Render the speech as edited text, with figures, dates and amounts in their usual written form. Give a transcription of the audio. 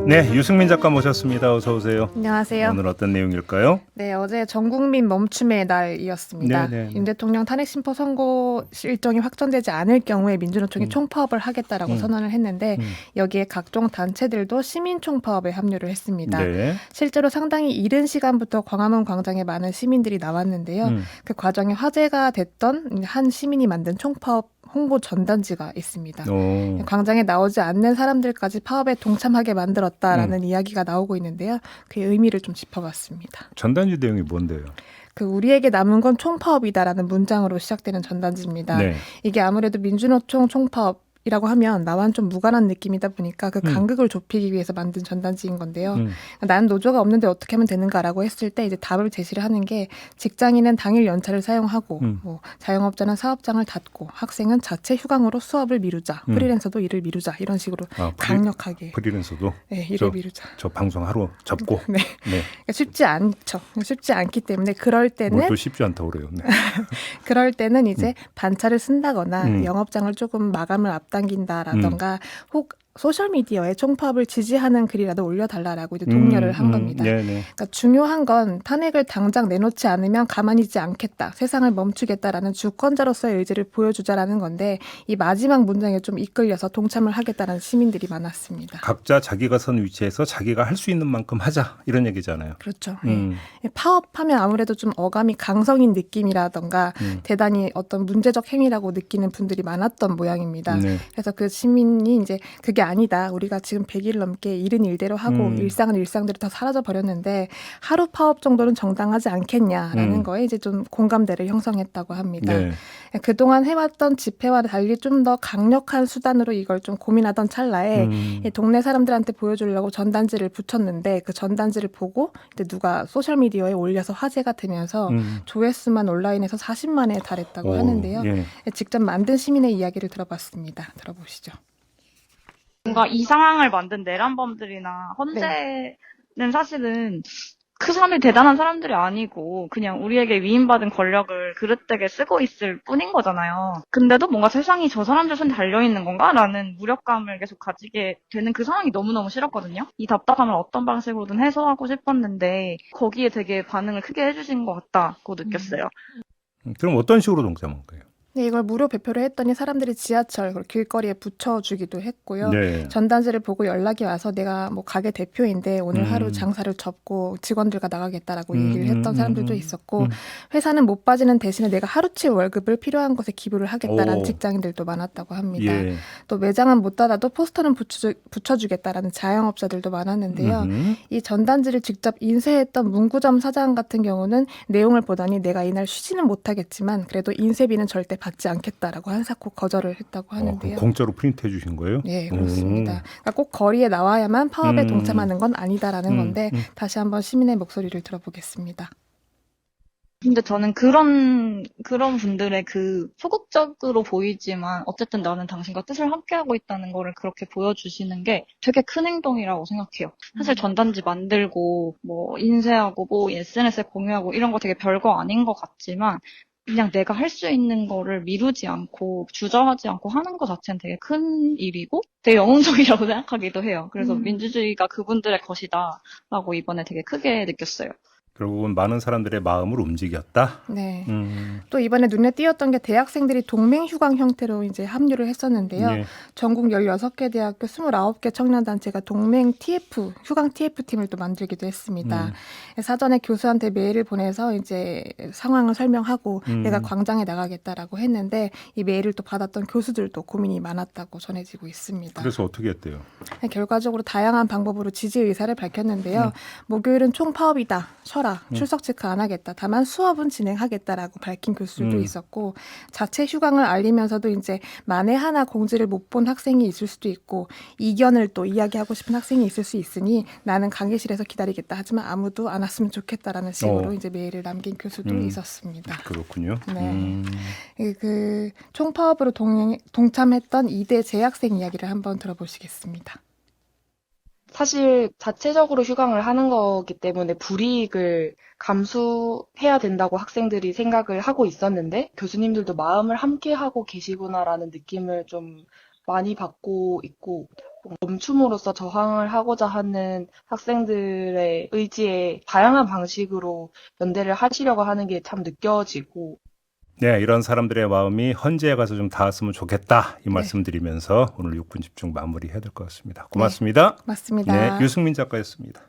네, 유승민 작가 모셨습니다. 어서 오세요. 안녕하세요. 오늘 어떤 내용일까요? 네, 어제 전국민 멈춤의 날이었습니다. 네. 윤 대통령 탄핵 심포 선고 일정이 확정되지 않을 경우에 민주노총이 총파업을 하겠다라고 선언을 했는데 여기에 각종 단체들도 시민 총파업에 합류를 했습니다. 네. 실제로 상당히 이른 시간부터 광화문 광장에 많은 시민들이 나왔는데요. 그 과정에 화제가 됐던 한 시민이 만든 총파업 홍보 전단지가 있습니다. 광장에 나오지 않는 사람들까지 파업에 동참하게 만들었다라는 이야기가 나오고 있는데요. 그 의미를 좀 짚어봤습니다. 전단지 내용이 뭔데요? 그 우리에게 남은 건 총파업이다라는 문장으로 시작되는 전단지입니다. 네. 이게 아무래도 민주노총 총파업이라고 하면 나와는 좀 무관한 느낌이다 보니까 그 간극을 좁히기 위해서 만든 전단지인 건데요. 나는 노조가 없는데 어떻게 하면 되는가라고 했을 때 이제 답을 제시를 하는 게 직장인은 당일 연차를 사용하고 뭐 자영업자는 사업장을 닫고 학생은 자체 휴강으로 수업을 미루자. 프리랜서도 일을 미루자. 이런 식으로 강력하게. 프리랜서도? 네, 일을 미루자. 저 방송 하루 접고? 네. 그러니까 쉽지 않죠. 쉽지 않기 때문에 그럴 때는 뭘 또 쉽지 않다고 그래요. 네. 그럴 때는 이제 반차를 쓴다거나 영업장을 조금 마감을 앞당긴다라던가 혹 소셜미디어에 총파업을 지지하는 글이라도 올려달라라고 이제 독려를 한 겁니다. 그러니까 중요한 건 탄핵을 당장 내놓지 않으면 가만히 있지 않겠다. 세상을 멈추겠다라는 주권자로서의 의지를 보여주자라는 건데 이 마지막 문장에 좀 이끌려서 동참을 하겠다는 시민들이 많았습니다. 각자 자기가 선 위치에서 자기가 할 수 있는 만큼 하자 이런 얘기잖아요. 그렇죠. 파업하면 아무래도 좀 어감이 강성인 느낌이라던가 대단히 어떤 문제적 행위라고 느끼는 분들이 많았던 모양입니다. 그래서 그 시민이 이제 그게 아니다. 우리가 지금 100일 넘게 일은 일대로 하고 일상은 일상대로 다 사라져 버렸는데 하루 파업 정도는 정당하지 않겠냐라는 거에 이제 좀 공감대를 형성했다고 합니다. 그동안 해왔던 집회와 달리 좀 더 강력한 수단으로 이걸 좀 고민하던 찰나에 동네 사람들한테 보여주려고 전단지를 붙였는데 그 전단지를 보고 이제 누가 소셜미디어에 올려서 화제가 되면서 조회수만 온라인에서 40만에 달했다고 하는데요. 직접 만든 시민의 이야기를 들어봤습니다. 들어보시죠. 뭔가 이 상황을 만든 내란범들이나 헌재는 사실은 그 사람이 대단한 사람들이 아니고 그냥 우리에게 위임받은 권력을 그릇되게 쓰고 있을 뿐인 거잖아요. 근데도 뭔가 세상이 저 사람들 손에 달려있는 건가? 라는 무력감을 계속 가지게 되는 그 상황이 너무너무 싫었거든요. 이 답답함을 어떤 방식으로든 해소하고 싶었는데 거기에 되게 반응을 크게 해주신 것 같다고 느꼈어요. 그럼 어떤 식으로 동참한 거예요? 네, 이걸 무료 배표를 했더니 사람들이 지하철, 그리고 길거리에 붙여주기도 했고요. 네. 전단지를 보고 연락이 와서 내가 뭐 가게 대표인데 오늘 하루 장사를 접고 직원들과 나가겠다라고 얘기를 했던 사람들도 있었고 회사는 못 빠지는 대신에 내가 하루치 월급을 필요한 곳에 기부를 하겠다라는 직장인들도 많았다고 합니다. 또 매장은 못 닫아도 포스터는 붙여주겠다라는 자영업자들도 많았는데요. 이 전단지를 직접 인쇄했던 문구점 사장 같은 경우는 내용을 보더니 내가 이날 쉬지는 못하겠지만 그래도 인쇄비는 절대 받지 않겠다라고 한사코 거절을 했다고 하는데요. 공짜로 프린트해 주신 거예요? 네, 그렇습니다. 그러니까 꼭 거리에 나와야만 파업에 동참하는 건 아니다라는 건데 다시 한번 시민의 목소리를 들어보겠습니다. 근데 저는 그런 분들의 그 소극적으로 보이지만 어쨌든 나는 당신과 뜻을 함께하고 있다는 거를 그렇게 보여주시는 게 되게 큰 행동이라고 생각해요. 사실 전단지 만들고 뭐 인쇄하고 뭐 SNS에 공유하고 이런 거 되게 별거 아닌 것 같지만 그냥 내가 할 수 있는 거를 미루지 않고 주저하지 않고 하는 것 자체는 되게 큰 일이고 되게 영웅적이라고 생각하기도 해요. 그래서 민주주의가 그분들의 것이다라고 이번에 되게 크게 느꼈어요. 결국은 많은 사람들의 마음을 움직였다. 네. 또 이번에 눈에 띄었던 게 대학생들이 동맹 휴강 형태로 이제 합류를 했었는데요. 전국 16개 대학교 29개 청년단체가 동맹 TF, 휴강 TF팀을 또 만들기도 했습니다. 사전에 교수한테 메일을 보내서 이제 상황을 설명하고 내가 광장에 나가겠다라고 했는데 이 메일을 또 받았던 교수들도 고민이 많았다고 전해지고 있습니다. 그래서 어떻게 했대요? 결과적으로 다양한 방법으로 지지 의사를 밝혔는데요. 목요일은 총파업이다. 쉬어라. 출석 체크 안 하겠다. 다만 수업은 진행하겠다라고 밝힌 교수들도 있었고 자체 휴강을 알리면서도 이제 만에 하나 공지를 못 본 학생이 있을 수도 있고 이견을 또 이야기하고 싶은 학생이 있을 수 있으니 나는 강의실에서 기다리겠다. 하지만 아무도 안 왔으면 좋겠다라는 식으로 이제 메일을 남긴 교수도 있었습니다. 그렇군요. 네. 그 총파업으로 동참했던 이대 재학생 이야기를 한번 들어보시겠습니다. 사실 자체적으로 휴강을 하는 거기 때문에 불이익을 감수해야 된다고 학생들이 생각을 하고 있었는데 교수님들도 마음을 함께 하고 계시구나라는 느낌을 좀 많이 받고 있고 멈춤으로써 저항을 하고자 하는 학생들의 의지에 다양한 방식으로 연대를 하시려고 하는 게 참 느껴지고 네, 이런 사람들의 마음이 헌재에 가서 좀 닿았으면 좋겠다 이 말씀드리면서 오늘 6분 집중 마무리해야 될 것 같습니다. 고맙습니다. 맞습니다. 네, 유승민 작가였습니다.